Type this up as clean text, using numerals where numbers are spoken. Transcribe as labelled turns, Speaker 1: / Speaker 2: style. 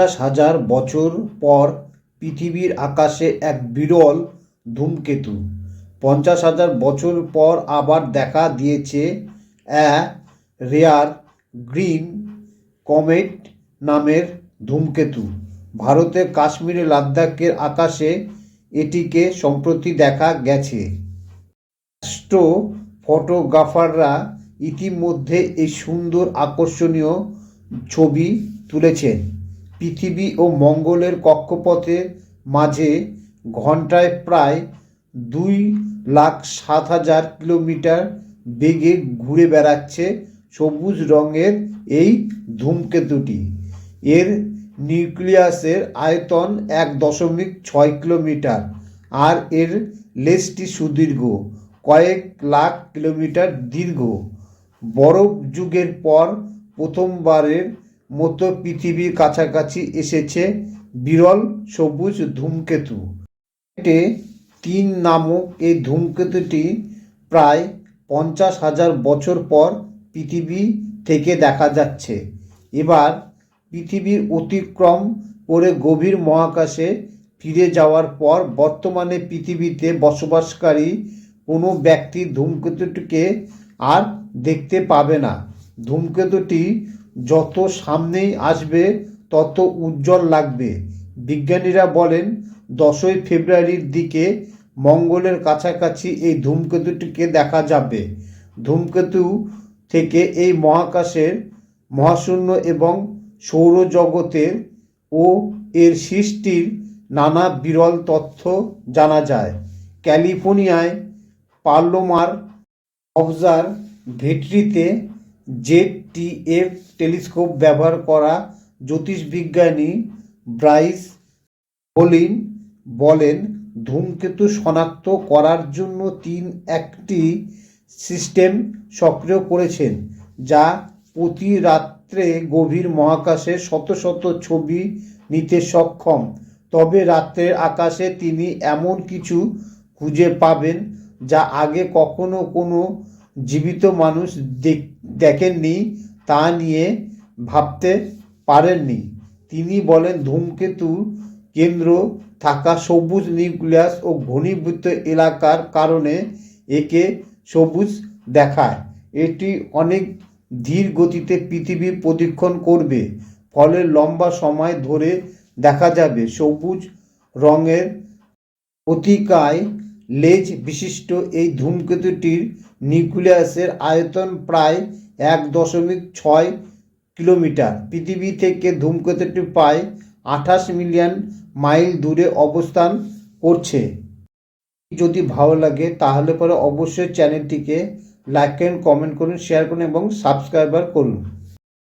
Speaker 1: 50,000 বছর পর পৃথিবীর আকাশে এক বিরল ধূমকেতু। 50,000 বছর পর আবার দেখা দিয়েছে রেয়ার গ্রিন কমেট নামের ধূমকেতু। ভারতের কাশ্মীরে লাদাখের আকাশে এটিকে সম্প্রতি দেখা গেছে। অ্যাস্ট্রো ফটোগ্রাফাররা ইতিমধ্যে এই সুন্দর আকর্ষণীয় ছবি তুলেছেন। পৃথিবী ও মঙ্গলের কক্ষপথের মাঝে ঘন্টায় প্রায় 2,07,000 কিলোমিটার বেগে ঘুরে বেড়াচ্ছে সবুজ রঙের এই ধূমকেতুটি। এর নিউক্লিয়াসের আয়তন 1.6 কিলোমিটার আর এর লেজটি সুদীর্ঘ কয়েক লাখ কিলোমিটার দীর্ঘ। বরফ যুগের পর প্রথমবারের মতো পৃথিবীর কাছাকাছি এসেছে বিরল সবুজ ধূমকেতু। তিন নামক এই ধূমকেতুটি প্রায় 50,000 বছর পর পৃথিবী থেকে দেখা যাচ্ছে। এবার পৃথিবীর অতিক্রম করে গভীর মহাকাশে ফিরে যাওয়ার পর বর্তমানে পৃথিবীতে বসবাসকারী কোনো ব্যক্তি ধূমকেতুটিকে আর দেখতে পাবে না। ধূমকেতুটি যত সামনেই আসবে তত উজ্জ্বল লাগবে। বিজ্ঞানীরা বলেন 10ই ফেব্রুয়ারির দিকে মঙ্গলের কাছাকাছি এই ধূমকেতুটিকে দেখা যাবে। ধূমকেতু থেকে এই মহাকাশের মহাশূন্য এবং সৌরজগতের ও এর সৃষ্টির নানা বিরল তথ্য জানা যায়। ক্যালিফোর্নিয়ায় পালোমার অবজারভেটরিতে ZTF টেলিস্কোপ ব্যবহার করা জ্যোতির্বিজ্ঞানী ব্রাইস হোলিন বলেন, ধূমকেতু শনাক্ত করার জন্য একটি সিস্টেম সক্রিয় করেছেন যা প্রতি রাত্রে গভীর মহাকাশে শত শত ছবি নিতে সক্ষম। তবে রাত্রের আকাশে তিনি এমন কিছু খুঁজে পাবেন যা আগে কখনো কোনো জীবিত মানুষ দেখেননি তা নিয়ে ভাবতে পারেননি। তিনি বলেন, ধূমকেতুর কেন্দ্র থাকা সবুজ নিউক্লিয়াস ও ঘনীভূত এলাকার কারণে একে সবুজ দেখায়। এটি অনেক ধীর গতিতে পৃথিবী প্রদক্ষিণ করবে, ফলে লম্বা সময় ধরে দেখা যাবে। সবুজ রঙের অতিকায় লেজ বিশিষ্ট এই ধূমকেতুটির নিউক্লিয়াসের আয়তন প্রায় 1.6 কিলোমিটার। পৃথিবী থেকে ধূমকেতুটি প্রায় 28 মিলিয়ন মাইল দূরে অবস্থান করছে। যদি ভালো লাগে তাহলে পরে অবশ্যই চ্যানেলটিকে লাইক করুন, কমেন্ট করুন, শেয়ার করুন এবং সাবস্ক্রাইব করুন।